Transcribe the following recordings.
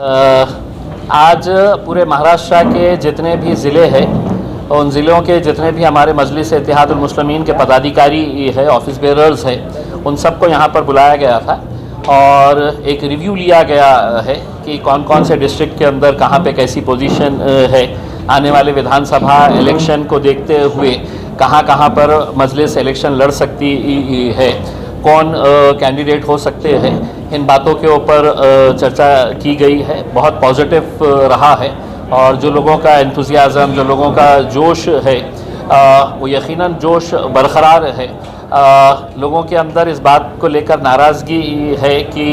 आज पूरे महाराष्ट्र के जितने भी ज़िले हैं उन ज़िलों के जितने भी हमारे मजलिस इत्तेहादुल मुस्लिमीन के पदाधिकारी है, ऑफिस बेरर्स है, उन सबको यहाँ पर बुलाया गया था और एक रिव्यू लिया गया है कि कौन कौन से डिस्ट्रिक्ट के अंदर कहाँ पे कैसी पोजीशन है, आने वाले विधानसभा इलेक्शन को देखते हुए कहाँ कहाँ पर मजलिस इलेक्शन लड़ सकती है, कौन कैंडिडेट हो सकते हैं, इन बातों के ऊपर चर्चा की गई है। बहुत पॉजिटिव रहा है और जो लोगों का एंथुसियाज़म, जो लोगों का जोश है वो यकीनन जोश बरकरार है। लोगों के अंदर इस बात को लेकर नाराज़गी है कि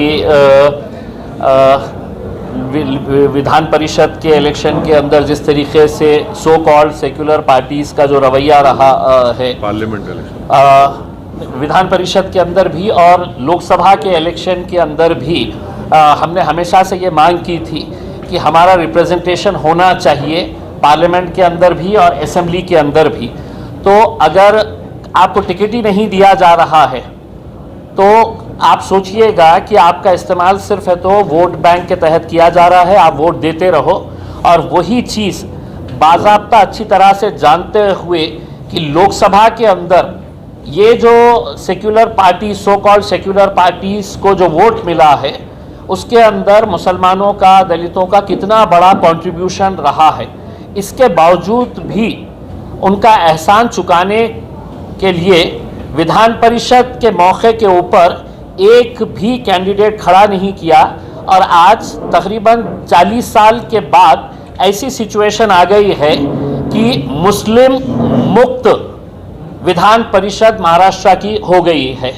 विधान परिषद के इलेक्शन के अंदर जिस तरीके से सो कॉल्ड सेक्युलर पार्टीज़ का जो रवैया रहा है पार्लियामेंट इलेक्शन, विधान परिषद के अंदर भी और लोकसभा के इलेक्शन के अंदर भी हमने हमेशा से ये मांग की थी कि हमारा रिप्रेजेंटेशन होना चाहिए पार्लियामेंट के अंदर भी और असेंबली के अंदर भी। तो अगर आपको टिकट ही नहीं दिया जा रहा है तो आप सोचिएगा कि आपका इस्तेमाल सिर्फ है तो वोट बैंक के तहत किया जा रहा है, आप वोट देते रहो और वही चीज़ बाज़ाब्ता अच्छी तरह से जानते हुए कि लोकसभा के अंदर ये जो secular party, so called secular parties को जो वोट मिला है उसके अंदर मुसलमानों का, दलितों का कितना बड़ा कंट्रीब्यूशन रहा है, इसके बावजूद भी उनका एहसान चुकाने के लिए विधान परिषद के मौके के ऊपर एक भी कैंडिडेट खड़ा नहीं किया और आज तकरीबन 40 साल के बाद ऐसी सिचुएशन आ गई है कि मुस्लिम मुक्त विधान परिषद महाराष्ट्र की हो गई है।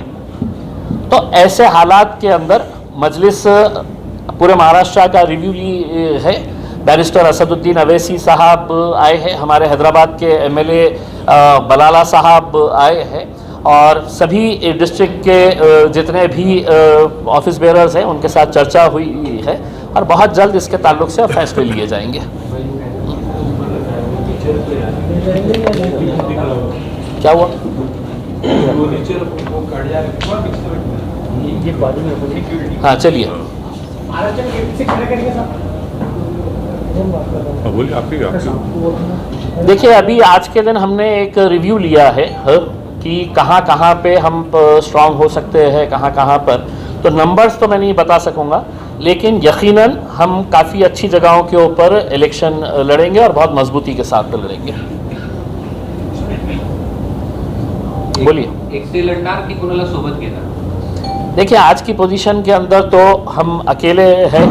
तो ऐसे हालात के अंदर मजलिस पूरे महाराष्ट्र का रिव्यू ली है। बैरिस्टर असदुद्दीन अवैसी साहब आए हैं, हमारे हैदराबाद के एमएलए बलाला साहब आए हैं और सभी डिस्ट्रिक्ट के जितने भी ऑफिस बेरर्स हैं उनके साथ चर्चा हुई है और बहुत जल्द इसके ताल्लुक से फैसले लिए जाएंगे। क्या हुआ? हाँ चलिए, देखिए अभी आज के दिन हमने एक रिव्यू लिया है कि कहाँ कहाँ पे हम स्ट्रांग हो सकते हैं, कहाँ कहाँ पर। तो नंबर्स तो मैं नहीं बता सकूँगा लेकिन यकीनन हम काफ़ी अच्छी जगहों के ऊपर इलेक्शन लड़ेंगे और बहुत मजबूती के साथ लड़ेंगे। बोलिए। एकटे लढणार की कोणाला सोबत घेणार? देखिए आज की पोजीशन के अंदर तो हम अकेले हैं।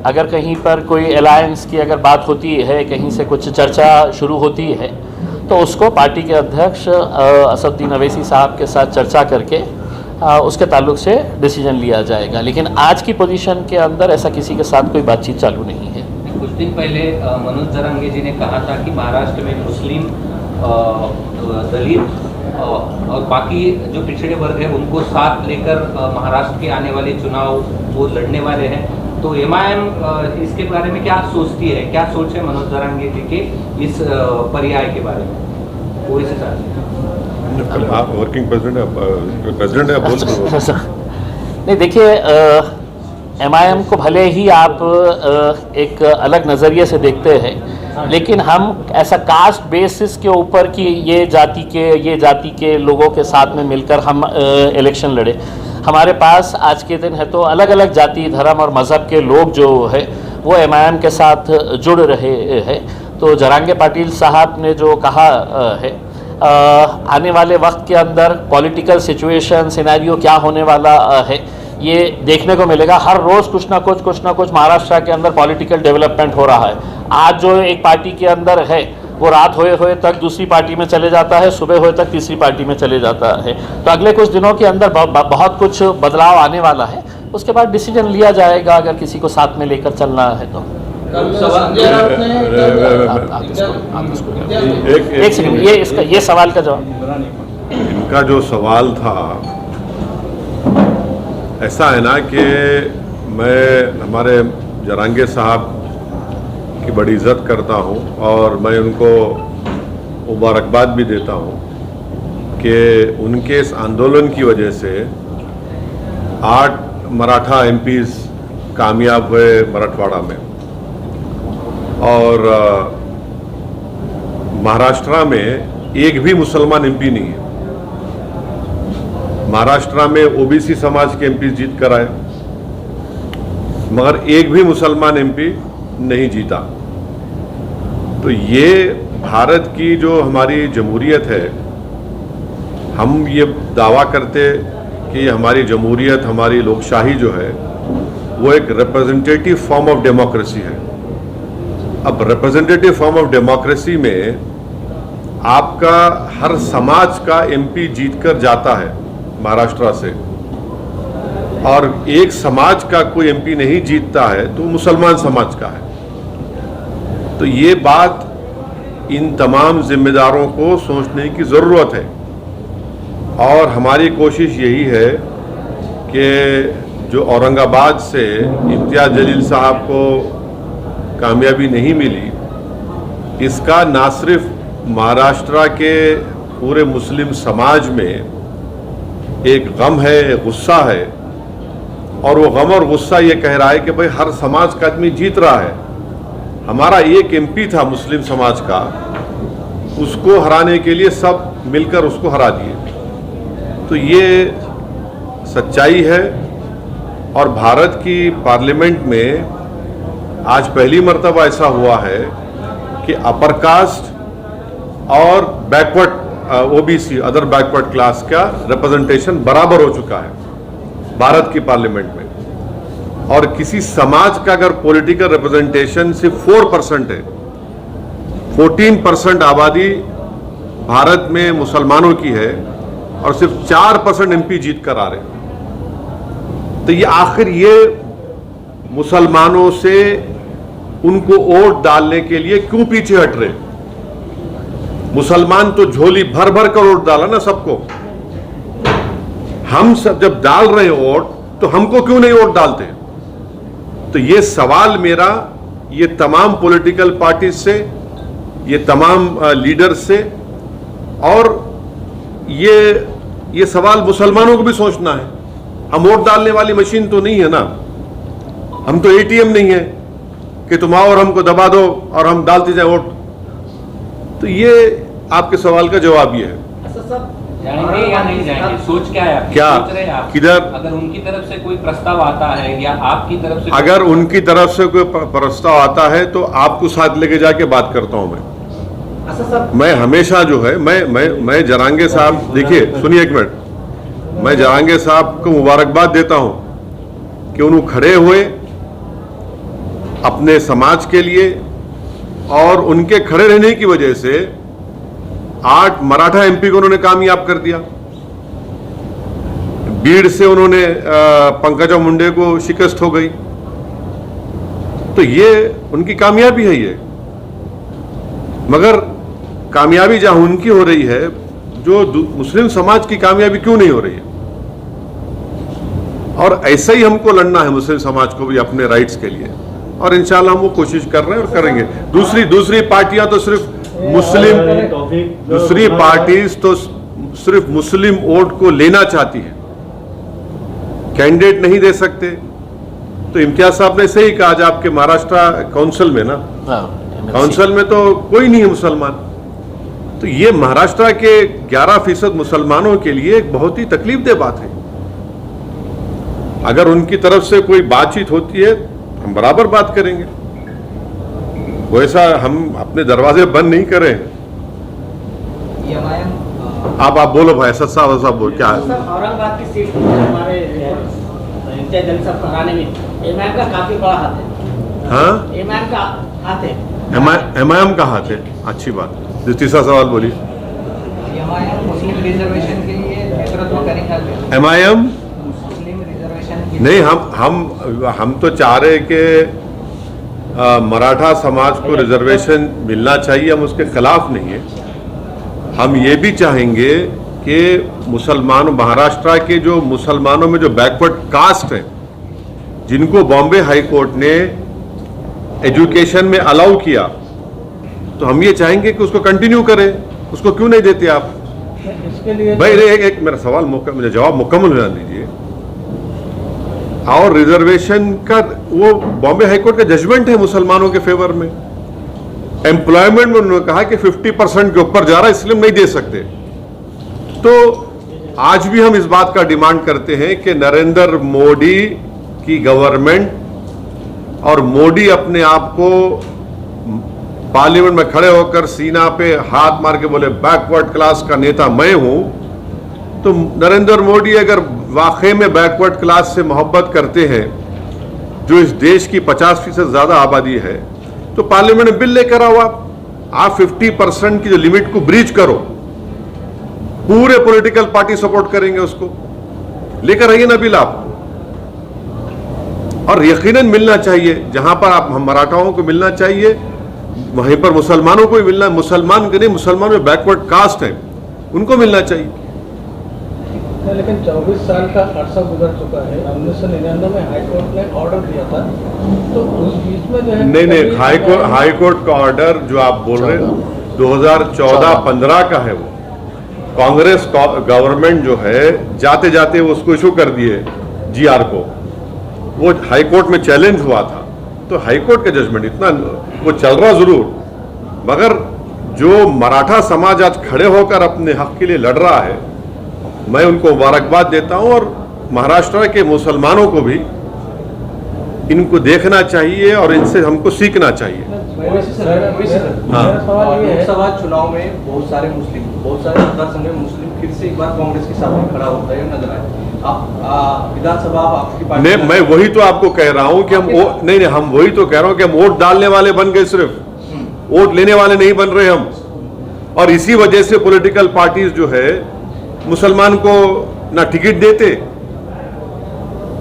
अगर कहीं पर कोई अलायंस की अगर बात होती है, कहीं से कुछ चर्चा शुरू होती है तो उसको पार्टी के अध्यक्ष असदुद्दीन अवैसी साहब के साथ चर्चा करके उसके ताल्लुक से डिसीजन लिया जाएगा। लेकिन आज की पोजीशन के अंदर ऐसा किसी के साथ कोई बातचीत चालू नहीं है। कुछ दिन पहले मनोज जरांगे जी ने कहा था कि महाराष्ट्र में मुस्लिम, दलित और बाकी जो पिछड़े वर्ग है उनको साथ लेकर महाराष्ट्र के आने वाले चुनाव वो लड़ने वाले हैं। तो एमआईएम इसके बारे में क्या सोचती है, क्या सोच है मनोज जरांगे जी के इस पर्याय के बारे में? वो इस आप वर्किंग प्रेसिडेंट है, बोल नहीं देखिए एमआईएम को भले ही आप एक अलग नज़रिए से देखते हैं लेकिन हम ऐसा कास्ट बेसिस के ऊपर कि ये जाति के लोगों के साथ में मिलकर हम इलेक्शन लड़े। हमारे पास आज के दिन है तो अलग अलग जाति, धर्म और मज़हब के लोग जो है वो एमआईएम के साथ जुड़ रहे हैं। तो जरांगे पाटिल साहब ने जो कहा है आने वाले वक्त के अंदर पॉलिटिकल सिचुएशन सिनेरियो क्या होने वाला है ये देखने को मिलेगा। हर रोज़ कुछ ना कुछ महाराष्ट्र के अंदर पॉलिटिकल डेवलपमेंट हो रहा है। आज जो एक पार्टी के अंदर है वो रात होए तक दूसरी पार्टी में चले जाता है, सुबह होए तक तीसरी पार्टी में चले जाता है। तो अगले कुछ दिनों के अंदर बहुत कुछ बदलाव आने वाला है। उसके बाद डिसीजन लिया जाएगा अगर किसी को साथ में लेकर चलना है तो। एक सेकंड, ये सवाल का जवाब। इनका जो सवाल था ऐसा है ना कि मैं हमारे जरांगे साहब की बड़ी इज्जत करता हूं और मैं उनको मुबारकबाद भी देता हूं कि उनके इस आंदोलन की वजह से 8 मराठा एमपीज़ कामयाब हुए मराठवाड़ा में, और महाराष्ट्र में एक भी मुसलमान एमपी नहीं है। महाराष्ट्र में ओबीसी समाज के एमपी जीत कर आए, मगर एक भी मुसलमान एमपी नहीं जीता। तो ये भारत की जो हमारी जमहूरियत है, हम ये दावा करते कि हमारी जमहूरियत, हमारी लोकशाही जो है वो एक रिप्रेजेंटेटिव फॉर्म ऑफ डेमोक्रेसी है। अब रिप्रेजेंटेटिव फॉर्म ऑफ डेमोक्रेसी में आपका हर समाज का एमपी जीतकर जाता है महाराष्ट्र से, और एक समाज का कोई एमपी नहीं जीतता है तो मुसलमान समाज का है। तो ये बात इन तमाम जिम्मेदारों को सोचने की ज़रूरत है, और हमारी कोशिश यही है कि जो औरंगाबाद से इम्तियाज़ जलील साहब को कामयाबी नहीं मिली, इसका ना सिर्फ महाराष्ट्र के पूरे मुस्लिम समाज में एक गम है, एक गुस्सा है, और वो गम और गुस्सा ये कह रहा है कि भाई हर समाज का आदमी जीत रहा है। हमारा एक एमपी था मुस्लिम समाज का, उसको हराने के लिए सब मिलकर उसको हरा दिए। तो ये सच्चाई है, और भारत की पार्लियामेंट में आज पहली मर्तबा ऐसा हुआ है कि अपर कास्ट और backward OBC, other backward class का रिप्रेजेंटेशन बराबर हो चुका है भारत की पार्लियामेंट में। और किसी समाज का अगर पॉलिटिकल रिप्रेजेंटेशन सिर्फ 4% है, 14% आबादी भारत में मुसलमानों की है, और सिर्फ 4% एमपी जीत कर आ रहे हैं, तो ये आखिर ये मुसलमानों से उनको वोट डालने के लिए क्यों पीछे हट रहे? मुसलमान तो झोली भर भर कर वोट डाला ना सबको। हम सब जब डाल रहे हैं वोट, तो हमको क्यों नहीं वोट डालते? तो ये सवाल मेरा ये तमाम पॉलिटिकल पार्टी से, ये तमाम लीडर्स से, और ये सवाल मुसलमानों को भी सोचना है। हम वोट डालने वाली मशीन तो नहीं है ना, हम तो एटीएम नहीं है कि तुम आओ और हमको दबा दो और हम डालते जाए वोट। तो ये आपके सवाल का जवाब ये है। जाएंगे या नहीं जाएंगे, सोच क्या है आपकी? क्या सोच रहे हैं आप? किधर? अगर उनकी तरफ से कोई प्रस्ताव आता है या आपकी तरफ से, अगर उनकी तरफ से कोई प्रस्ताव आता है तो आपको साथ लेके जाके बात करता हूं मैं हमेशा जो है मैं जरांगे साहब, देखिए सुनिए एक मिनट, मैं जरांगे साहब को मुबारकबाद देता हूं कि उन्होंने खड़े हुए अपने समाज के लिए, और उनके खड़े रहने की वजह से 8 मराठा एमपी को उन्होंने कामयाब कर दिया। बीड़ से उन्होंने पंकजा मुंडे को शिकस्त हो गई। तो ये उनकी कामयाबी है ये, मगर कामयाबी जहां उनकी हो रही है, जो मुस्लिम समाज की कामयाबी क्यों नहीं हो रही है? और ऐसा ही हमको लड़ना है मुस्लिम समाज को भी अपने राइट्स के लिए, और इंशाल्लाह हम वो कोशिश कर रहे हैं और करेंगे। दूसरी पार्टियां तो सिर्फ मुस्लिम, दूसरी पार्टीज तो सिर्फ मुस्लिम वोट को लेना चाहती है, कैंडिडेट नहीं दे सकते। तो इम्तियाज साहब ने सही कहा, आज आपके महाराष्ट्र काउंसिल में ना, काउंसिल में तो कोई नहीं है मुसलमान। तो ये महाराष्ट्र के 11% मुसलमानों के लिए एक बहुत ही तकलीफदेह बात है। अगर उनकी तरफ से कोई बातचीत होती है, हम बराबर बात करेंगे। वैसा हम अपने दरवाजे बंद नहीं कर रहे हैं। आप बोलो भाई, असद साहब बोल क्या है? औरंगाबाद की सीट हमारे इम्तियाज जलील साहब हराने में एमआईएम का काफी बड़ा हाथ है। हाँ, एमआईएम का हाथ है। एमआईएम का हाथ है, अच्छी बात। तीसरा सवाल बोलिए। एमआईएम मुस्लिम रिजर्वेशन के लिए नेतृत्व करेंगे? एमआईएम मुस्लिम रिजर्वेशन नहीं, हम तो चाह रहे कि मराठा समाज को रिजर्वेशन मिलना चाहिए, हम उसके खिलाफ नहीं है। हम ये भी चाहेंगे कि मुसलमान महाराष्ट्र के जो मुसलमानों में जो बैकवर्ड कास्ट है, जिनको बॉम्बे हाई कोर्ट ने एजुकेशन में अलाउ किया, तो हम ये चाहेंगे कि उसको कंटिन्यू करें। उसको क्यों नहीं देते आप? इसके लिए भाई एक मेरा सवाल मुझे जवाब मुकम्मल हो जाने दीजिए। और रिजर्वेशन का वो बॉम्बे हाईकोर्ट का जजमेंट है मुसलमानों के फेवर में। एम्प्लॉयमेंट में उन्होंने कहा कि 50% के ऊपर जा रहा है, इसलिए हम नहीं दे सकते। तो आज भी हम इस बात का डिमांड करते हैं कि नरेंद्र मोदी की गवर्नमेंट और मोदी अपने आप को पार्लियामेंट में खड़े होकर सीना पे हाथ मार के बोले बैकवर्ड क्लास का नेता मैं हूं, तो नरेंद्र मोदी अगर वाकई में बैकवर्ड क्लास से मोहब्बत करते हैं, जो इस देश की 50% ज्यादा आबादी है, तो पार्लियामेंट में बिल लेकर आओ। आप 50% की जो लिमिट को ब्रीच करो, पूरे पॉलिटिकल पार्टी सपोर्ट करेंगे उसको। लेकर आइए ना बिल आप, और यकीनन मिलना चाहिए जहां पर आप हम मराठाओं को मिलना चाहिए, वहीं पर मुसलमानों को भी मिलना, मुसलमान के नहीं, मुसलमान में बैकवर्ड कास्ट है, उनको मिलना चाहिए। लेकिन 24 साल का अरसा गुजर चुका है। 1999 में हाईकोर्ट ने ऑर्डर दिया था, तो उस बीच में जो है नहीं, हाईकोर्ट का ऑर्डर जो आप बोल रहे हैं 2014-15 का है। वो कांग्रेस गवर्नमेंट जो है जाते जाते उसको इशू कर दिए जीआर को, वो हाईकोर्ट में चैलेंज हुआ था। तो हाईकोर्ट का जजमेंट इतना वो चल रहा जरूर, मगर जो मराठा समाज आज खड़े होकर अपने हक के लिए लड़ रहा है, मैं उनको मुबारकबाद देता हूं। और महाराष्ट्र के मुसलमानों को भी इनको देखना चाहिए और इनसे हमको सीखना चाहिए। लोकसभा चुनाव में बहुत सारे मतदार संघ में मुस्लिम फिर से एक बार कांग्रेस के सामने खड़ा होता है नजर आए। आप विधानसभा आपकी पार्टी नहीं, मैं वही तो आपको कह रहा हूं कि हम वही तो कह रहा हूं कि हम वोट डालने वाले बन गए, सिर्फ वोट लेने वाले नहीं बन रहे हम। और इसी वजह से पॉलिटिकल पार्टीज जो है मुसलमान को ना टिकट देते।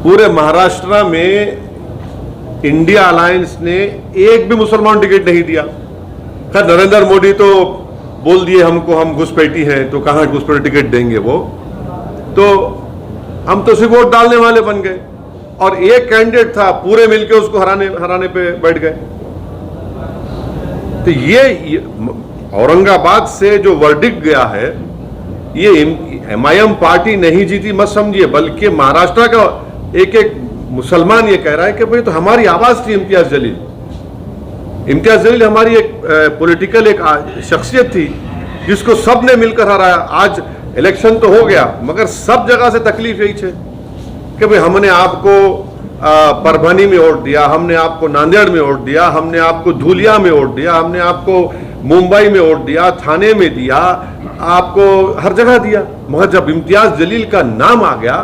पूरे महाराष्ट्र में इंडिया अलायंस ने एक भी मुसलमान टिकट नहीं दिया। खैर नरेंद्र मोदी तो बोल दिए हमको हम घुसपैठी हैं, तो कहां घुसपैठी टिकट देंगे वो, तो हम तो सिर्फ वोट डालने वाले बन गए। और एक कैंडिडेट था, पूरे मिलके उसको हराने पे बैठ गए। तो ये औरंगाबाद से जो वर्डिक्ट गया है, ये एमआईएम पार्टी नहीं जीती मत समझिए, बल्कि महाराष्ट्र का एक मुसलमान ये कह रहा है कि भाई तो हमारी आवाज थी इम्तियाज जलील हमारी एक पॉलिटिकल एक शख्सियत थी जिसको सब ने मिलकर हराया। आज इलेक्शन तो हो गया, मगर सब जगह से तकलीफ यही है कि भाई हमने आपको परभनी में वोट दिया, हमने आपको नांदेड़ में वोट दिया, हमने आपको धुलिया में वोट दिया, हमने आपको मुंबई में वोट दिया, थाने में दिया, आपको हर जगह दिया, मगर जब इम्तियाज जलील का नाम आ गया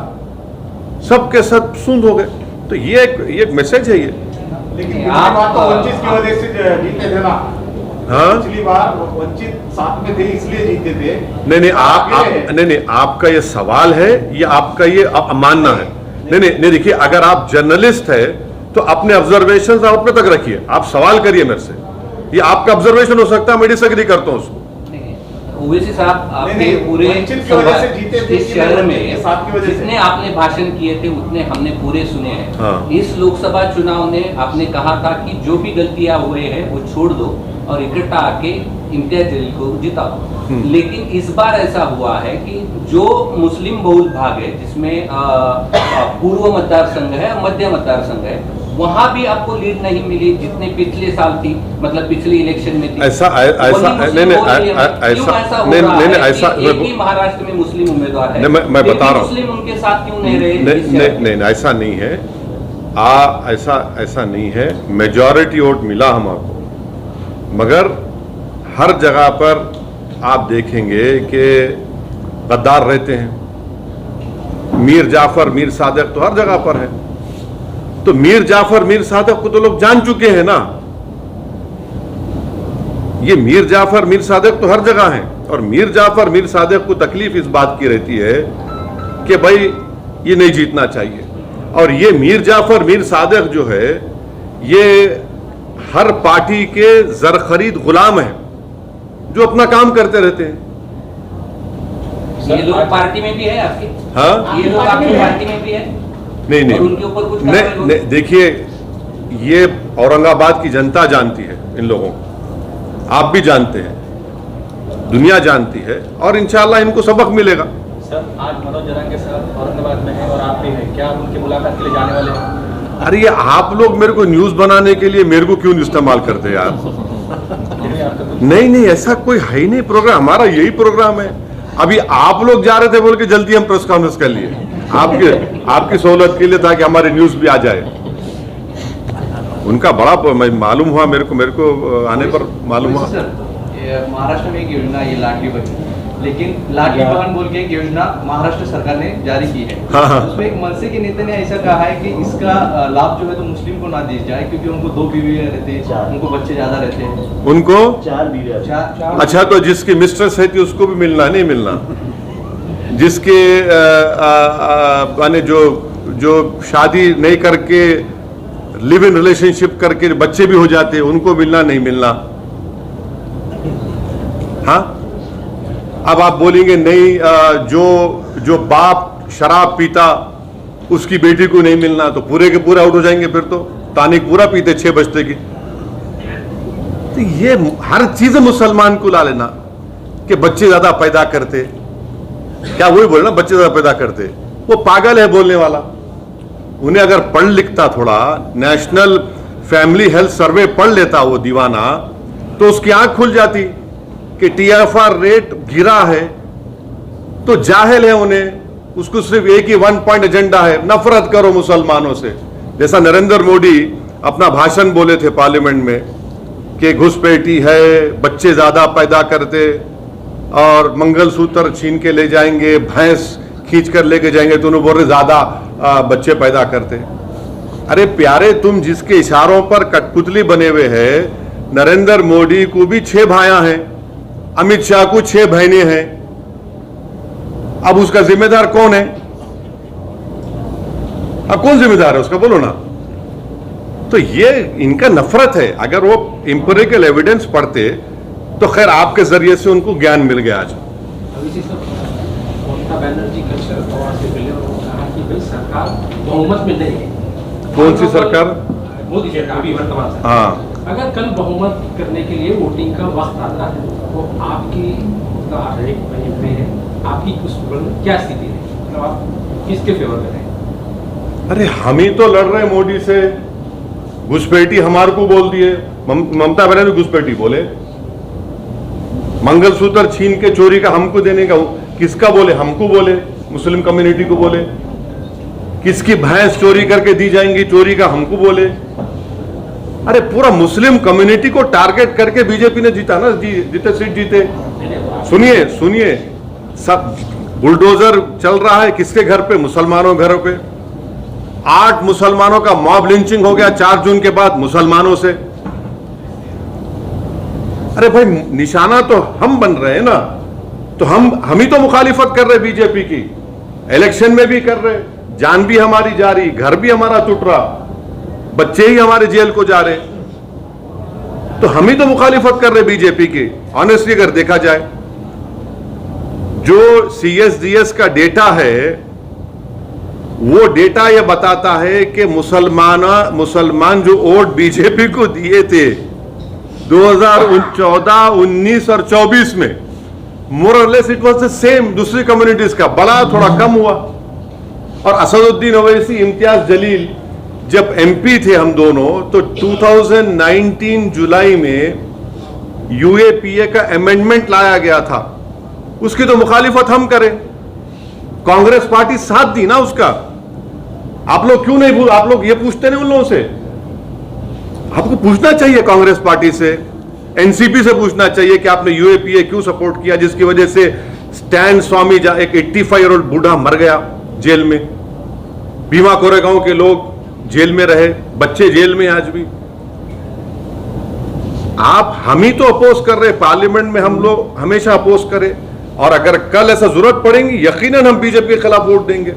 सबके सब सुन हो गए। तो ये एक मैसेज है ये। लेकिन आप तो वंचित की वजह से जीते थे ना। हाँ, पिछली बार वंचित साथ में थे इसलिए जीते थे। नहीं, आपका ये सवाल है, ये आपका ये मानना है। नहीं, देखिए, अगर आप जर्नलिस्ट है तो अपने ऑब्जर्वेशन आप अपने तक रखिए, आप सवाल करिए मेरे से। ये आपका ऑब्जर्वेशन हो सकता है, मैं डिसएग्री करता हूं उसको। ओवैसी साहब, आपने पूरे इस शहर में जितने आपने भाषण किए थे उतने हमने पूरे सुने हैं। हाँ। इस लोकसभा चुनाव ने आपने कहा था कि जो भी गलतियां हुए हैं वो छोड़ दो और इकट्ठा आके इम्तियाज जलील को जिताओ। लेकिन इस बार ऐसा हुआ है कि जो मुस्लिम बहुल भाग है, जिसमें पूर्व मतदार संघ है, मध्य मतदार संघ है, वहां भी आपको लीड नहीं मिली जितने पिछले साल थी, मतलब पिछले इलेक्शन में थी। ऐसा नहीं, महाराष्ट्र में मुस्लिम उम्मीदवार है, मैं बता रहा हूँ, मुस्लिम उनके साथ क्यों नहीं रहे? नहीं, ऐसा नहीं है। ऐसा नहीं है। मेजॉरिटी वोट मिला हमको, मगर हर जगह पर आप देखेंगे कि गद्दार रहते हैं। मीर जाफर, मीर सादिक तो हर जगह पर है। तो मीर जाफर, मीर सादिक को तो लोग जान चुके हैं ना। ये मीर जाफर, मीर सादिक तो हर जगह है। और मीर जाफर, मीर सादिक को तकलीफ इस बात की रहती है कि भाई ये नहीं जीतना चाहिए। और ये मीर जाफर, मीर सादिक जो है, ये हर पार्टी के जर खरीद गुलाम है जो अपना काम करते रहते हैं। ये लोग पार्टी में भी है आपकी? हाँ, ये लोग आपकी पार्टी में भी है? नहीं, उनके ऊपर कुछ नहीं, देखिए, ये औरंगाबाद की जनता जानती है इन लोगों को, आप भी जानते हैं, दुनिया जानती है, और इंशाल्लाह इनको सबक मिलेगा। सर, आज मनोज जरांगे साहब औरंगाबाद में हैं और आप भी हैं, क्या आप उनकी मुलाकात के लिए जाने वाले हैं? अरे ये आप लोग मेरे को न्यूज बनाने के लिए मेरे को क्यों इस्तेमाल करते हैं यार? नहीं, ऐसा कोई है ही नहीं प्रोग्राम, हमारा यही प्रोग्राम है। अभी आप लोग जा रहे थे बोल के जल्दी हम प्रेस कॉन्फ्रेंस कर लिए आपकी सहूलत के लिए, ताकि हमारी न्यूज भी आ जाए। उनका बड़ा मालूम हुआ मेरे को आने पर मालूम हुआ। महाराष्ट्र में एक योजना है, ये लाडली बहन, लेकिन लाडली बहन बोल के एक योजना महाराष्ट्र सरकार ने जारी की है। हाँ। उसमें एक मनसे के नेता ने ऐसा कहा है कि इसका लाभ जो है तो मुस्लिम को ना दी जाए, क्योंकि उनको 2 बीवी रहते हैं, उनको बच्चे ज्यादा रहते हैं। उनको 4 बीवी। अच्छा, तो जिसकी मिस्ट्रेस है थी उसको भी मिलना नहीं मिलना, जिसके माने जो शादी नहीं करके लिव इन रिलेशनशिप करके बच्चे भी हो जाते हैं, उनको मिलना नहीं मिलना? हाँ, अब आप बोलेंगे नहीं, जो बाप शराब पीता उसकी बेटी को नहीं मिलना, तो पूरे के पूरे आउट हो जाएंगे। फिर तो तानिक पूरा पीते 6 बजते की। तो ये हर चीज मुसलमान को ला लेना कि बच्चे ज्यादा पैदा करते, क्या वही बोले ना, बच्चे ज्यादा पैदा करते। वो पागल है बोलने वाला। उन्हें अगर पढ़ लिखता, थोड़ा नेशनल फैमिली हेल्थ सर्वे पढ़ लेता वो दीवाना, तो उसकी आंख खुल जाती कि TFR रेट गिरा है। तो जाहिल है उन्हें, उसको सिर्फ एक ही 1 पॉइंट एजेंडा है, नफरत करो मुसलमानों से। जैसा नरेंद्र मोदी अपना भाषण बोले थे पार्लियामेंट में कि घुसपैठी है, बच्चे ज्यादा पैदा करते और मंगलसूत्र छीन के ले जाएंगे, भैंस खींच कर लेके जाएंगे, तो उन्हें बोल रहे ज्यादा बच्चे पैदा करते। अरे प्यारे, तुम जिसके इशारों पर कठपुतली बने हुए हैं, नरेंद्र मोदी को भी 6 भाइयां हैं, अमित शाह को 6 बहनें हैं। अब उसका जिम्मेदार कौन है? अब कौन जिम्मेदार है उसका, बोलो ना। तो ये इनका नफरत है। अगर वो इंपेरिकल एविडेंस पढ़ते तो खैर आपके जरिए से उनको ज्ञान मिल गया आज। ममता बनर्जी कल शरद पवार से मिले और कहा कि भाई सरकार बहुमत में नहीं है। कौन सी सरकार? मोदी सरकार, अभी वर्तमान सरकार। हाँ, अगर कल बहुमत करने के लिए वोटिंग का वक्त आता है तो आपकी रेट वहीं पे है, आपकी उस पर क्या स्थिति है, मतलब आप किसके फेवर में हैं? अरे हम ही तो लड़ रहे हैं मोदी से। घुसपैठी हमारे को बोल दिए, ममता बनर्जी घुसपैठी बोले। मंगलसूत्र छीन के चोरी का हमको देने का किसका बोले? हमको बोले, मुस्लिम कम्युनिटी को बोले। किसकी भैंस चोरी करके दी जाएंगी, चोरी का हमको बोले। अरे पूरा मुस्लिम कम्युनिटी को टारगेट करके बीजेपी ने जीता ना, जितने सीट जीते। सुनिए, सब बुलडोजर चल रहा है किसके घर पे? मुसलमानों घरों पे। 8 मुसलमानों का मॉब लिंचिंग हो गया 4 जून के बाद मुसलमानों से। अरे भाई, निशाना तो हम बन रहे हैं ना, तो हम ही तो मुखालिफत कर रहे बीजेपी की। इलेक्शन में भी कर रहे, जान भी हमारी जा रही, घर भी हमारा टूट रहा, बच्चे ही हमारे जेल को जा रहे, तो हम ही तो मुखालिफत कर रहे बीजेपी की। ऑनेस्टली अगर देखा जाए, जो CSDS का डेटा है, वो डेटा ये बताता है कि मुसलमान जो वोट बीजेपी को दिए थे 2014, 19 और 24 में, मोर और less it was the same. दूसरी कम्युनिटीज का बड़ा थोड़ा कम हुआ। और असदुद्दीन ओवैसी, इम्तियाज जलील जब MP थे हम दोनों, तो 2019 जुलाई में UAPA का अमेंडमेंट लाया गया था, उसकी तो मुखालिफत हम करें। कांग्रेस पार्टी साथ दी ना उसका। आप लोग क्यों नहीं आप लोग ये पूछते नहीं उन लोगों से? आपको पूछना चाहिए कांग्रेस पार्टी से, NCP से पूछना चाहिए कि आपने UAPA क्यों सपोर्ट किया, जिसकी वजह से स्टैन स्वामी, एक 85 ईयर ओल्ड बूढ़ा मर गया जेल में। भीमा कोरेगांव के लोग जेल में रहे, बच्चे जेल में आज भी। हम ही तो अपोज कर रहे, पार्लियामेंट में हम लोग हमेशा अपोज करें, और अगर कल ऐसा जरूरत पड़ेगी यकीनन हम बीजेपी के खिलाफ वोट देंगे।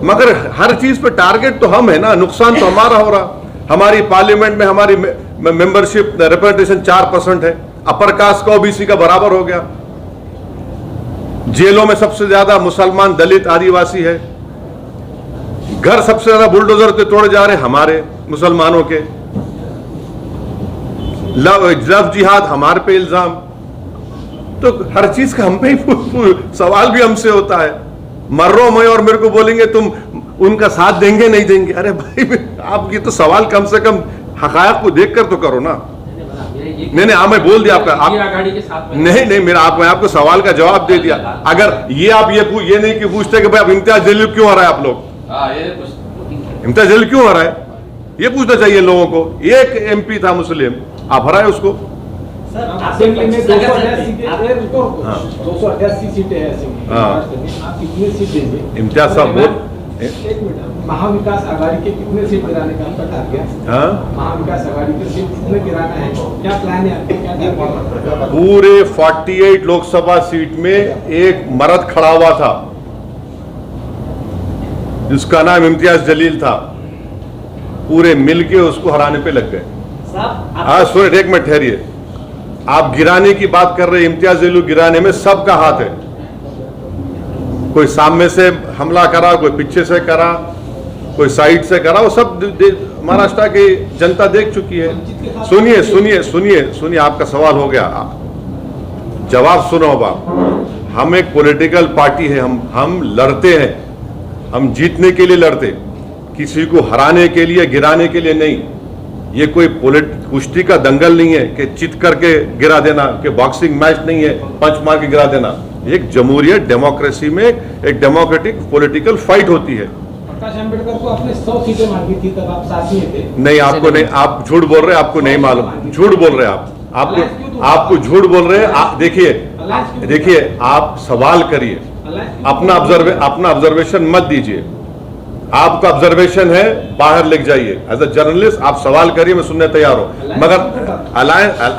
मगर हर चीज पे टारगेट तो हम है ना, नुकसान तो हमारा हो रहा। हमारी पार्लियामेंट में हमारी मेंबरशिप रिप्रेजेंटेशन 4% है, अपर कास्ट का OBC का बराबर हो गया। जेलों में सबसे ज्यादा मुसलमान, दलित, आदिवासी है। घर सबसे ज्यादा बुलडोजर से तोड़े जा रहे हमारे मुसलमानों के। लव जिहाद हमारे पे इल्जाम। तो हर चीज का हम पे ही सवाल भी हमसे होता है। मर रहा हूं मैं और मेरे को बोलेंगे तुम उनका साथ देंगे नहीं देंगे। अरे भाई आप ये तो सवाल कम से कम हकायक को देखकर तो करो ना। नहीं हाँ मैं बोल दिया आपका आघाड़ी के साथ में नहीं मैं आपको सवाल का जवाब दे दिया। अगर ये आप ये नहीं कि पूछते कि भाई अब इम्तियाज जलील क्यों आ रहा है, आप लोग इम्तियाज जलील क्यों आ रहा है, ये पूछना चाहिए लोगों को। एक एमपी था मुस्लिम, आप हराए उसको। असेंबली में 288 सीटें हैं असेंबली में, आप कितने सीट देंगे? इम्तियाज साहब बोल। एक मिनट, महाविकास आघाड़ी के कितने सीट गिराने का आपका टारगेट? महाविकास आघाड़ी के सीट कितने गिराना है, क्या प्लान है आपका, क्या टारगेट? पूरे 48 लोकसभा सीट में एक मर्द खड़ा हुआ था जिसका नाम इम्तियाज जलील था, पूरे मिलके उसको हराने पे लग गए। हाँ सुनिए, एक मिनट ठहरिए। आप गिराने की बात कर रहे हैं, इम्तियाज जलील गिराने में सबका हाथ है। कोई सामने से हमला करा, कोई पीछे से करा, कोई साइड से करा, वो सब महाराष्ट्र की जनता देख चुकी है। सुनिए सुनिए सुनिए सुनिए, आपका सवाल हो गया, जवाब सुनो। अब हम एक पॉलिटिकल पार्टी है, हम लड़ते हैं, हम जीतने के लिए लड़ते, किसी को हराने के लिए गिराने के लिए नहीं। ये कोई कुश्ती का दंगल नहीं है कि चित करके गिरा देना, कि बॉक्सिंग मैच नहीं है पंच मार के गिरा देना। एक जमहूरियत डेमोक्रेसी में एक डेमोक्रेटिक पॉलिटिकल फाइट होती है। प्रकाश अम्बेडकर को अपने 100 सीटें मांगी थी, तब आप साथ में थे। नहीं, आपको नहीं, आप झूठ बोल रहे हैं, आपको नहीं मालूम, झूठ बोल रहे हैं आपको झूठ बोल रहे हैं। देखिए आप सवाल करिए, अपना ऑब्जर्वेशन मत दीजिए। आपका ऑब्जर्वेशन है, बाहर लिख जाइए। एज अ जर्नलिस्ट आप सवाल करिए, मैं सुनने तैयार हूं। मगर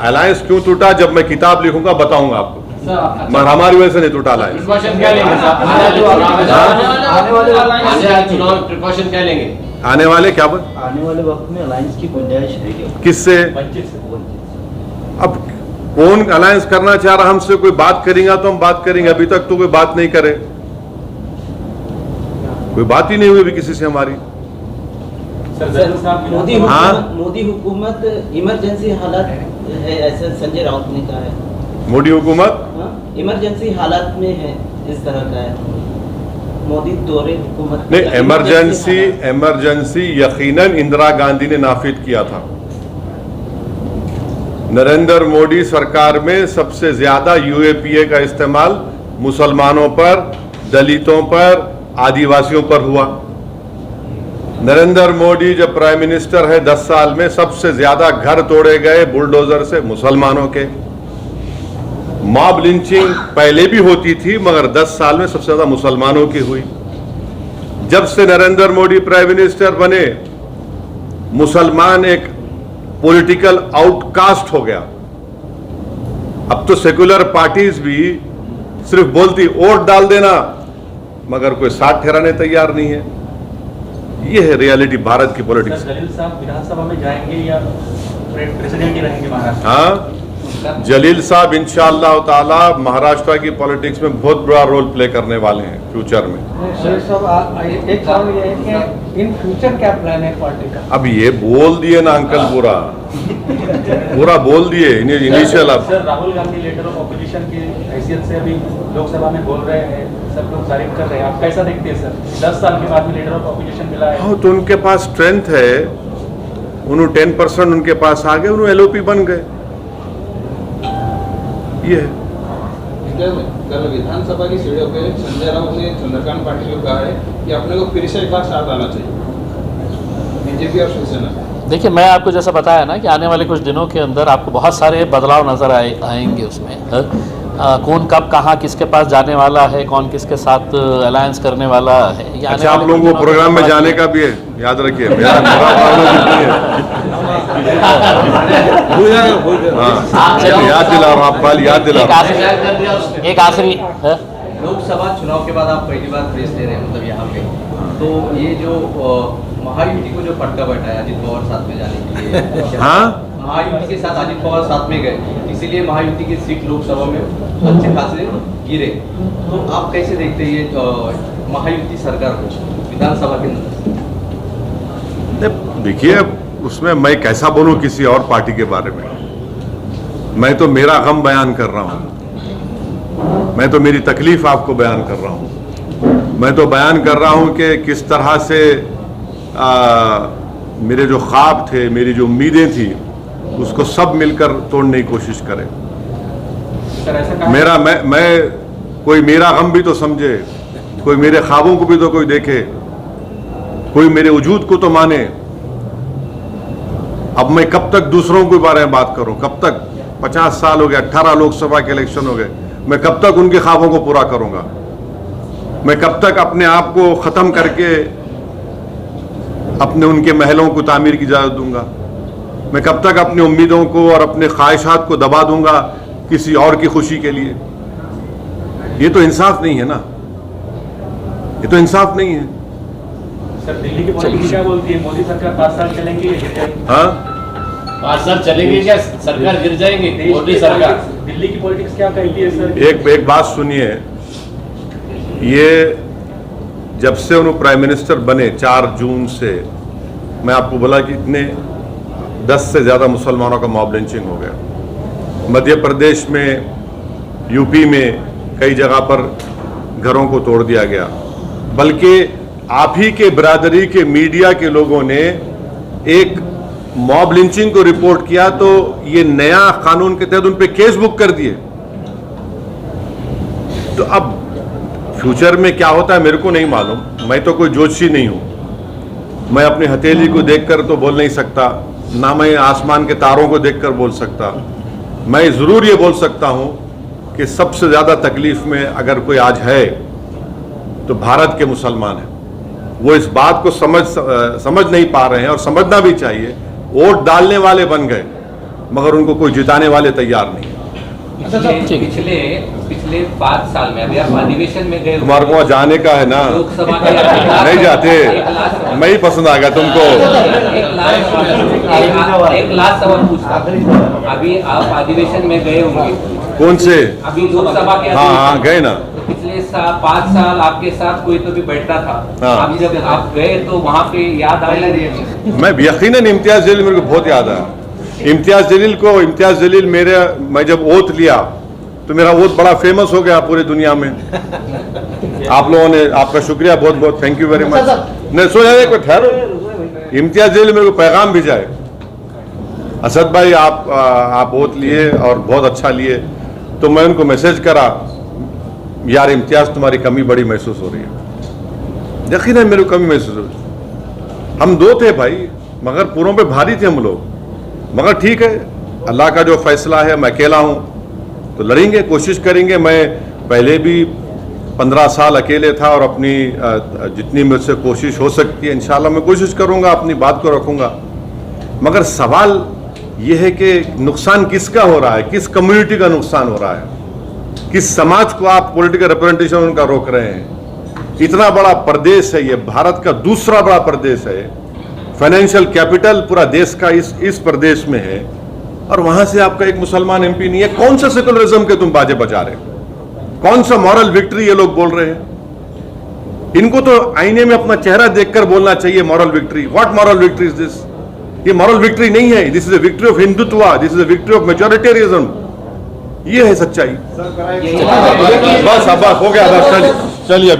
अलायंस क्यों टूटा, जब मैं किताब लिखूंगा बताऊंगा आपको। मगर हमारी वजह से नहीं टूटा अलायंस। प्रिकॉशन क्या लेंगे? प्रिकॉशन क्या लेंगे? आने वाले क्या आने वाले वक्त में अलायंस की गुंजाइश है क्या? किससे? अब कौन अलायंस करना चाह रहा, हमसे कोई बात करेगा तो हम बात करेंगे। अभी तक तो कोई बात नहीं करे, कोई बात ही नहीं हुई भी किसी से हमारी। मोदी हुकूमत इमरजेंसी हालात है, ऐसे संजय राउत ने कहा है। मोदी हुकूमत इमरजेंसी हालात में है, इस तरह का है। मोदी दौरे हुकूमत नहीं, इमरजेंसी यकीनन इंदिरा गांधी ने नाफिज किया था। नरेंद्र मोदी सरकार में सबसे ज्यादा यूएपीए का इस्तेमाल मुसलमानों पर, दलितों पर, आदिवासियों पर हुआ। नरेंद्र मोदी जब प्राइम मिनिस्टर है 10 साल में सबसे ज्यादा घर तोड़े गए बुलडोजर से मुसलमानों के। मॉब लिंचिंग पहले भी होती थी, मगर 10 साल में सबसे ज्यादा मुसलमानों की हुई। जब से नरेंद्र मोदी प्राइम मिनिस्टर बने, मुसलमान एक पॉलिटिकल आउटकास्ट हो गया। अब तो सेकुलर पार्टीज भी सिर्फ बोलती वोट डाल देना, मगर कोई साथ ठहराने तैयार नहीं है। ये है रियलिटी भारत की पॉलिटिक्स। जलील साहब विधानसभा में जाएंगे या प्रेसिडेंट ही रहेंगे महाराष्ट्र? हाँ, जलील साहब इंशाअल्लाह ताला महाराष्ट्र की पॉलिटिक्स में बहुत बड़ा रोल प्ले करने वाले हैं फ्यूचर में। एक सवाल ये है कि इन फ्यूचर क्या प्लान है पार्टी का? अब ये बोल दिए ना अंकल, पूरा बोल दिए इनिशियल। अब sir Rahul Gandhi leader of opposition की हैसियत से अभी लोकसभा में बोल रहे हैं, सब लोग तारीफ कर रहे हैं, आप कैसा देखते हैं सर? 10 साल के बाद में लीडर ऑफ ऑपोजिशन मिला है। हाँ, तो उनके पास स्ट्रेंथ है, उन्होंने 10% उनके पास आ गए, उन्होंने एलओपी बन गए। ये कल विधानसभा की सीढ़ियों पे संजय राउत ने चंद्रकांत पाटिल को कहा है कि अपने को फिर से एक बार साथ आना चाहिए, बीजेपी और शिवसेना। देखिए, मैं आपको जैसा बताया ना कि आने वाले कुछ दिनों के अंदर आपको बहुत सारे बदलाव नजर आएंगे उसमें। कौन कब कहाँ किसके पास जाने वाला है, कौन किसके साथ अलायंस करने वाला है। अच्छा, आप लोगों को प्रोग्राम में जाने का भी है, याद रखिए। मेरा याद दिला रहा हूँ, आप कल याद दिला रहा हूँ। एक आखिरी लोकसभा चुनाव के बाद आप पहली बार प्रेस दे रहे हैं, मतलब यहाँ पे तो ये जो महायुति को जो फटका बैठा है अजित पवार साथ में जाने के लिए, हाँ, महायुति के साथ अजित पवार साथ में गए, इसीलिए महायुति की सीट लोकसभा में अच्छे खासे गिरे। तो आप कैसे देखते हैं ये महायुति सरकार को विधानसभा के अंदर? देखिए, उसमें मैं कैसा बोलूं किसी और पार्टी के बारे में। मैं तो मेरा गम बयान कर रहा हूं। मैं तो मेरी तकलीफ आपको बयान कर रहा हूँ। मैं तो बयान कर रहा हूँ कि किस तरह से मेरे जो ख्वाब थे, मेरी जो उम्मीदें थी, उसको सब मिलकर तोड़ने की कोशिश करें। मेरा मैं कोई मेरा गम भी तो समझे, कोई मेरे ख्वाबों को भी तो कोई देखे, कोई मेरे वजूद को तो माने। अब मैं कब तक दूसरों के बारे में बात करूं? कब तक? 50 साल हो गए, 18 लोकसभा के इलेक्शन हो गए, मैं कब तक उनके ख्वाबों को पूरा करूंगा? मैं कब तक अपने आप को ख़त्म करके अपने उनके महलों को तामीर की इजाज़त दूंगा? मैं कब तक अपनी उम्मीदों को और अपने ख्वाहिशात को दबा दूंगा किसी और की खुशी के लिए? ये तो इंसाफ नहीं है ना, ये तो इंसाफ नहीं है। सर, दिल्ली की पॉलिटिक्स क्या बोलती है? मोदी सरकार 5 साल चलेंगी? हाँ, 5 साल चलेंगे क्या? सरकार गिर जाएंगे? मोदी सरकार। दिल्ली की पॉलिटिक्स क्या कहती है सर? एक बात सुनिए, ये जब से उन्होंने प्राइम मिनिस्टर बने 4 जून से, मैं आपको बोला कि इतने 10 से ज़्यादा मुसलमानों का मॉब लिंचिंग हो गया। मध्य प्रदेश में, यूपी में कई जगह पर घरों को तोड़ दिया गया। बल्कि आप ही के बिरादरी के मीडिया के लोगों ने एक मॉब लिंचिंग को रिपोर्ट किया तो ये नया कानून के तहत उन पे केस बुक कर दिए। तो अब फ्यूचर में क्या होता है मेरे को नहीं मालूम, मैं तो कोई ज्योतिषी नहीं हूं। मैं अपनी हथेली को देखकर तो बोल नहीं सकता, ना मैं आसमान के तारों को देखकर बोल सकता। मैं जरूर ये बोल सकता हूं कि सबसे ज्यादा तकलीफ में अगर कोई आज है तो भारत के मुसलमान हैं। वो इस बात को समझ नहीं पा रहे हैं, और समझना भी चाहिए। वोट डालने वाले बन गए मगर उनको कोई जिताने वाले तैयार नहीं। पिछले 5 साल में, अभी आप अधिवेशन में गए, तुम्हारे को जाने का है ना, लोकसभा के नहीं जाते, मैं ही पसंद आ गया तुमको। एक लास्ट सवाल पूछता, अभी आप अधिवेशन में गए होंगे? कौन से? अभी लोकसभा के। हाँ, गए ना। पिछले 5 साल आपके साथ कोई तो भी बैठता था। हाँ। अभी जब आप गए तो वहाँ पे याद आया? मैं यकीनन इम्तियाज जलील मेरे को बहुत याद आया। इम्तियाज जलील मैं जब ओथ लिया तो मेरा ओथ बड़ा फेमस हो गया पूरी दुनिया में। आप लोगों ने, आपका शुक्रिया, बहुत बहुत थैंक यू वेरी मच। नहीं सो यार, एक ठहरो। इम्तियाज जलील मेरे को पैगाम भेजाए, असद भाई आप ओथ लिए और बहुत अच्छा लिए। तो मैं उनको मैसेज करा, यार इम्तियाज तुम्हारी कमी बड़ी महसूस हो रही है। यकीनन मेरे को कमी महसूस हो रही है। हम 2 थे भाई, मगर पूरों पे भारी थे हम लोग। मगर ठीक है, अल्लाह का जो फैसला है, मैं अकेला हूं तो लड़ेंगे, कोशिश करेंगे। मैं पहले भी 15 साल अकेले था और अपनी जितनी मुझसे कोशिश हो सकती है इंशाल्लाह मैं कोशिश करूंगा, अपनी बात को रखूंगा। मगर सवाल यह है कि नुकसान किसका हो रहा है, किस कम्युनिटी का नुकसान हो रहा है, किस समाज को आप पॉलिटिकल रिप्रेजेंटेशन उनका रोक रहे हैं। इतना बड़ा प्रदेश है ये, भारत का दूसरा बड़ा प्रदेश है, फाइनेंशियल कैपिटल पूरा देश का इस प्रदेश में है, और वहां से आपका एक मुसलमान एमपी नहीं है। कौन सा सेकुलरिज्म के तुम बाजे बजा रहे हो? कौन सा मॉरल विक्ट्री ये लोग बोल रहे हैं? इनको तो आईने में अपना चेहरा देखकर बोलना चाहिए moral victory. What moral victory is this? ये मॉरल विक्ट्री नहीं है, this is a victory of Hindutva, this is a victory of majoritarianism. ये है सच्चाई। बस अब हो गया, बस चलिए।